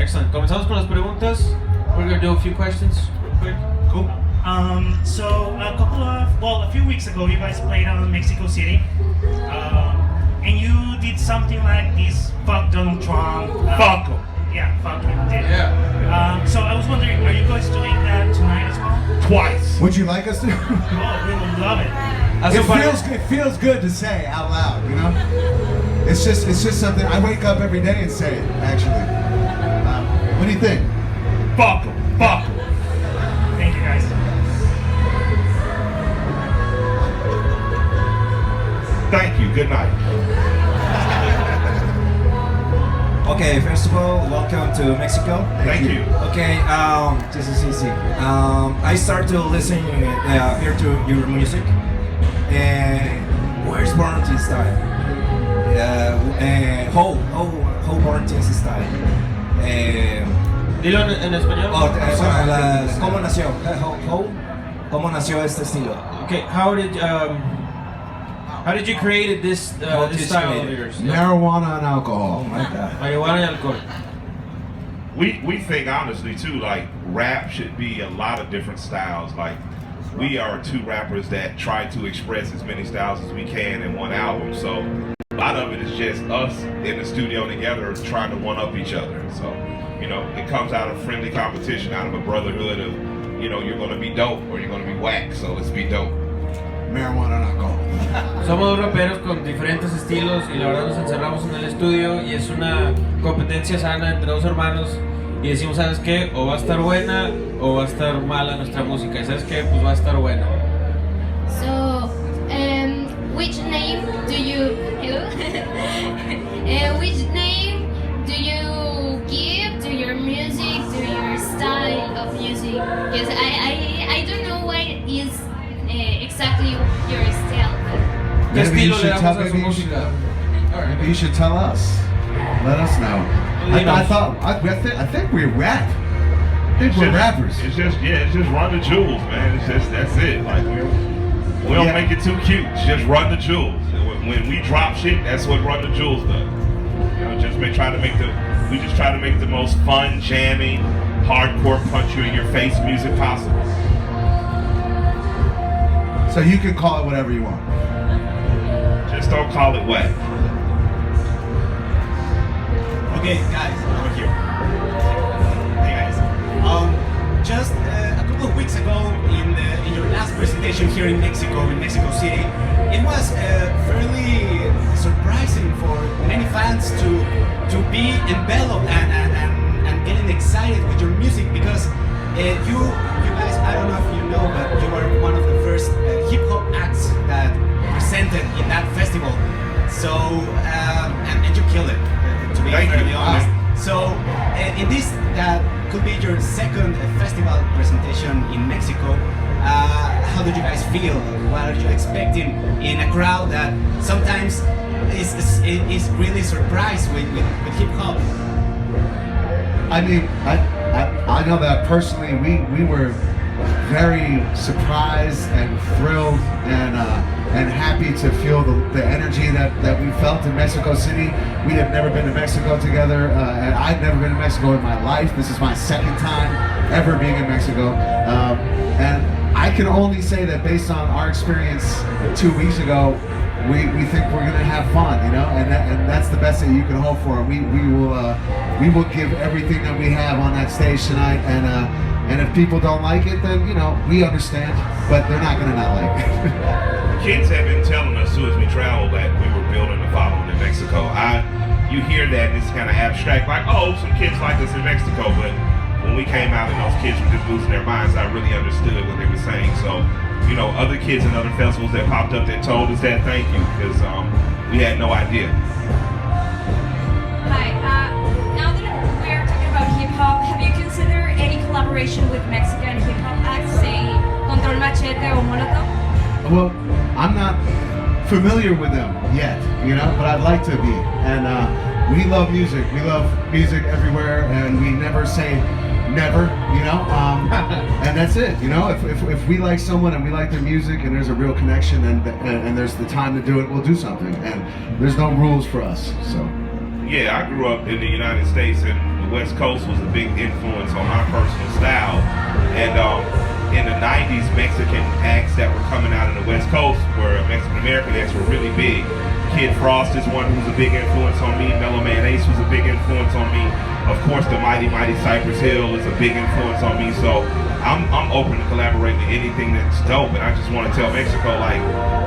excellent. Comenzamos con las preguntas. We're gonna do a few questions real quick. Cool. So a few weeks ago, you guys played on Mexico City, and you did something like this. Fuck Donald Trump. Fuck him. Yeah, fuck him. Did. Yeah. So I was wondering, are you guys doing that tonight as well? Twice. Would you like us to? Oh, we would love it. It feels good to say out loud, you know. It's just something I wake up every day and say it. Actually, what do you think? Fuck him. Fuck him. Thank you, guys. Thank you. Good night. Okay, first of all, welcome to Mexico. Thank you. Okay, this is easy. I start to listen here to your music. Where's born this style? How born this style? Dilo en español. ¿Cómo nació? ¿Cómo nació este estilo? Okay, how did you create this style of yours? Marijuana and alcohol. Oh my God. Marihuana y alcohol. We think honestly too, like rap should be a lot of different styles. Like we are two rappers that try to express as many styles as we can in one album. So a lot of it is just us in the studio together trying to one up each other. So, you know, it comes out of friendly competition, out of a brotherhood of, you know, you're gonna be dope or you're gonna be whack. So let's be dope. Marijuana and alcohol. Somos dos raperos con diferentes estilos y la verdad nos encerramos en el estudio y es una competencia sana entre dos hermanos y decimos, ¿sabes qué? O va a estar buena o va a estar mala nuestra música y ¿sabes qué? Pues va a estar buena. So, which name do you hello? Which name do you give to your music, to your style of music? Because I don't know what is exactly your style. ¿Qué Maybe you estilo le should damos tell- a su maybe you should- música? Maybe you should tell us. Let us know. I think we rap. I think we're rappers. It's just run the jewels, man. That's it. Like we don't make it too cute. Just run the jewels. When we drop shit, that's what Run the Jewels does. You know, we just try to make the most fun, jamming, hardcore, punch you in your face music possible. So you can call it whatever you want. Just don't call it whack. Okay, guys, over here. Hey guys. Just a couple of weeks ago, in your last presentation here in Mexico City, it was fairly surprising for many fans to be enveloped and getting excited with your music because you guys, I don't know if you know, but you were one of the first hip hop acts that presented in that festival. So and you killed it. To be fairly honest. So, in this, that could be your second festival presentation in Mexico. How did you guys feel? What are you expecting in a crowd that sometimes is really surprised with hip hop? I mean, I know that personally. We were very surprised and thrilled and happy to feel the energy that we felt in Mexico City. We have never been to Mexico together, and I've never been to Mexico in my life. This is my second time ever being in Mexico, and I can only say that based on our experience 2 weeks ago, we think we're gonna have fun, you know, and that's the best that you can hope for. We will give everything that we have on that stage tonight, and if people don't like it, then you know we understand, but they're not gonna not like it. Kids have been telling us too as we travel that we were building a following in Mexico. You hear that and it's kind of abstract, like, oh, some kids like us in Mexico, but when we came out and those kids were just losing their minds, I really understood what they were saying. So, you know, other kids in other festivals that popped up that told us that, thank you, because we had no idea. Hi, now that we are talking about hip hop, have you considered any collaboration with Mexican hip hop acts, say Control Machete or Molotov? Well, I'm not familiar with them yet, you know, but I'd like to be. And we love music. We love music everywhere, and we never say never, you know. And that's it, you know. If we like someone and we like their music and there's a real connection and there's the time to do it, we'll do something. And there's no rules for us, so. Yeah, I grew up in the United States, and the West Coast was a big influence on my personal style. And in the 90s, Mexican acts that were coming out of the West Coast were Mexican American acts were really big. Kid Frost is one who's a big influence on me. Mellow Man Ace was a big influence on me. Of course, the Mighty Mighty Cypress Hill is a big influence on me. So I'm open to collaborate with anything that's dope. And I just want to tell Mexico, like,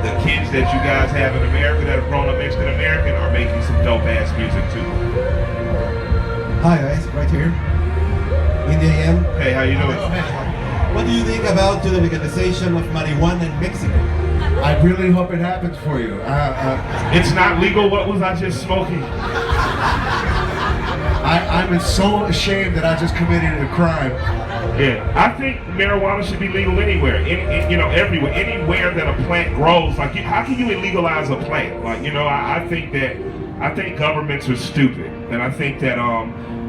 the kids that you guys have in America that have grown up Mexican American are making some dope ass music too. Hi guys, right here in the AM. Hey, how you doing? What do you think about the legalization of marijuana in Mexico? I really hope it happens for you. It's not legal. What was I just smoking? I'm so ashamed that I just committed a crime. Yeah, I think marijuana should be legal anywhere. Everywhere. Anywhere that a plant grows. Like, how can you illegalize a plant? Like, I think governments are stupid, and I think that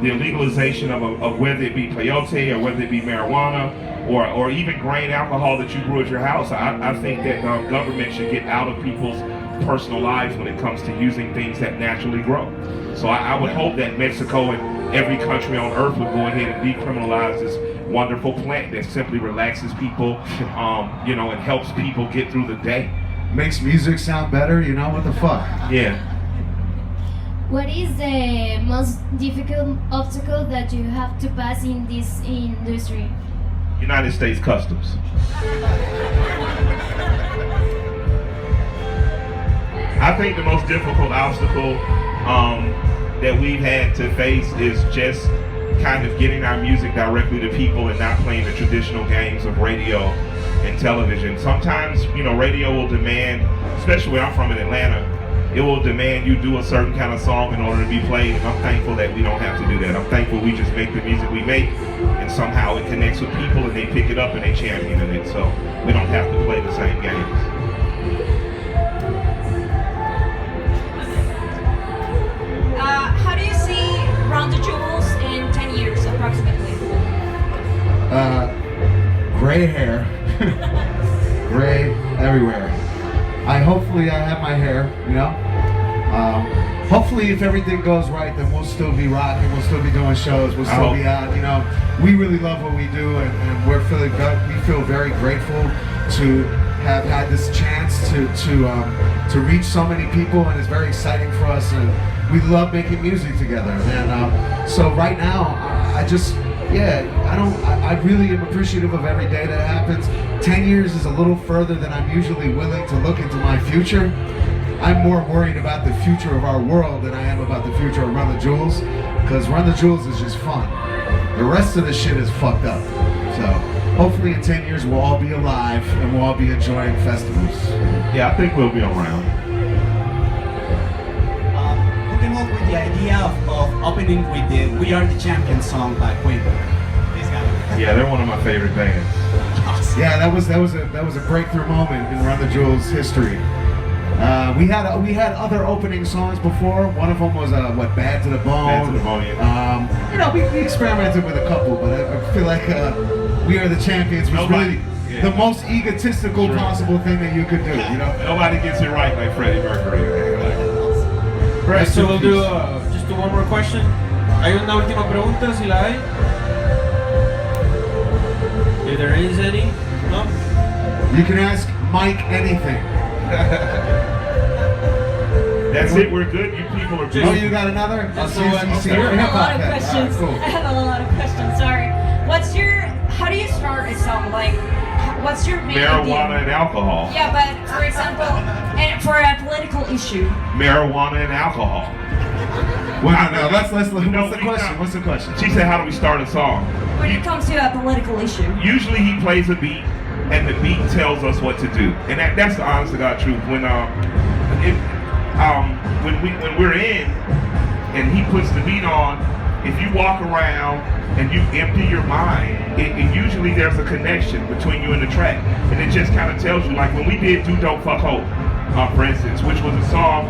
the legalization of whether it be peyote or whether it be marijuana or even grain alcohol that you brew at your house, I think that government should get out of people's personal lives when it comes to using things that naturally grow. So I would hope that Mexico and every country on earth would go ahead and decriminalize this wonderful plant that simply relaxes people, and helps people get through the day. Makes music sound better, what the fuck? Yeah. What is the most difficult obstacle that you have to pass in this industry? United States Customs. I think the most difficult obstacle that we've had to face is just kind of getting our music directly to people and not playing the traditional games of radio and television. Sometimes, radio will demand, especially where I'm from in Atlanta, it will demand you do a certain kind of song in order to be played, and I'm thankful that we don't have to do that. I'm thankful we just make the music we make, and somehow it connects with people, and they pick it up and they champion it, so we don't have to play the same games. How do you see Round the Jewels in 10 years, approximately? Gray hair. Gray everywhere. Hopefully I have my hair, hopefully if everything goes right, then we'll still be rocking, we'll still be doing shows, we'll still be out, we really love what we do, and we feel very grateful to have had this chance to reach so many people, and it's very exciting for us, and we love making music together, and so right now, I really am appreciative of every day that happens. 10 years is a little further than I'm usually willing to look into my future. I'm more worried about the future of our world than I am about the future of Run the Jewels, because Run the Jewels is just fun. The rest of the shit is fucked up. So hopefully in 10 years we'll all be alive and we'll all be enjoying festivals. Yeah, I think we'll be around. Who came up with the idea of opening with the We Are the Champions song by Queen? This guy. Yeah, they're one of my favorite bands. Yeah, that was a breakthrough moment in Run the Jewels history. We had other opening songs before. One of them was Bad to the Bone. Bad to the Bone, yeah. We experimented with a couple, but I feel like We Are the Champions was really the most egotistical possible thing that you could do. Nobody gets it right like Freddie Mercury. Right, so we'll do just one more question. Hay una última pregunta, si la hay. If there is any, no? You can ask Mike anything. That's it, we're good. You people are good. Oh, you got another? I have a lot of questions. Cool. I have a lot of questions. Sorry. How do you start a song? Like, what's your main Marijuana idea? and alcohol. Yeah, but for example, and for a political issue. Marijuana and alcohol. Well, no, what's the question? What's the question? She said, how do we start a song? When it comes to a political issue. Usually he plays a beat, and the beat tells us what to do. And that's the honest to God truth. When we're in, and he puts the beat on, if you walk around and you empty your mind, it usually there's a connection between you and the track, and it just kind of tells you. Like when we did Do Don't Fuck Hope, for instance, which was a song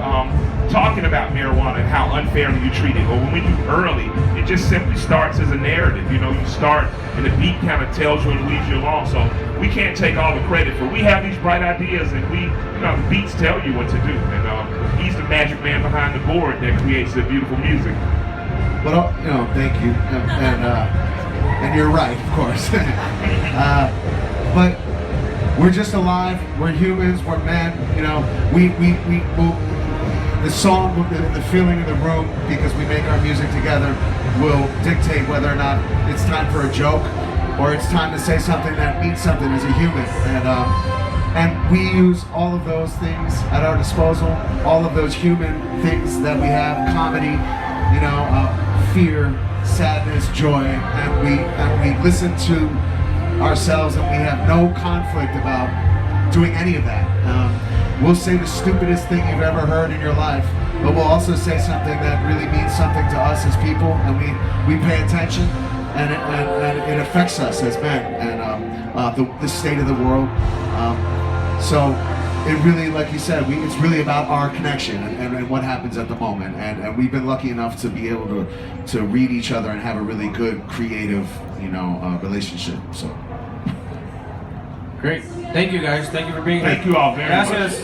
talking about marijuana and how unfairly you treat it. Or when we do Early, it just simply starts as a narrative. You start and the beat kind of tells you and leads you along. So we can't take all the credit for. We have these bright ideas, and the beats tell you what to do. And he's the magic man behind the board that creates the beautiful music. But you know, thank you, and you're right, of course. But we're just alive. We're humans. We're men. You know, the song, the feeling in the room, because we make our music together, will dictate whether or not it's time for a joke or it's time to say something that means something as a human. And we use all of those things at our disposal, all of those human things that we have, comedy, you know, fear, sadness, joy, and we listen to ourselves, and we have no conflict about doing any of that. We'll say the stupidest thing you've ever heard in your life, but we'll also say something that really means something to us as people, and we pay attention, and it affects us as men, and the state of the world. So it really, like you said, it's really about our connection and what happens at the moment, and we've been lucky enough to be able to read each other and have a really good, creative, you know, relationship. So. Great. Thank you guys. Thank you for being here. Thank you all very much. Gracias.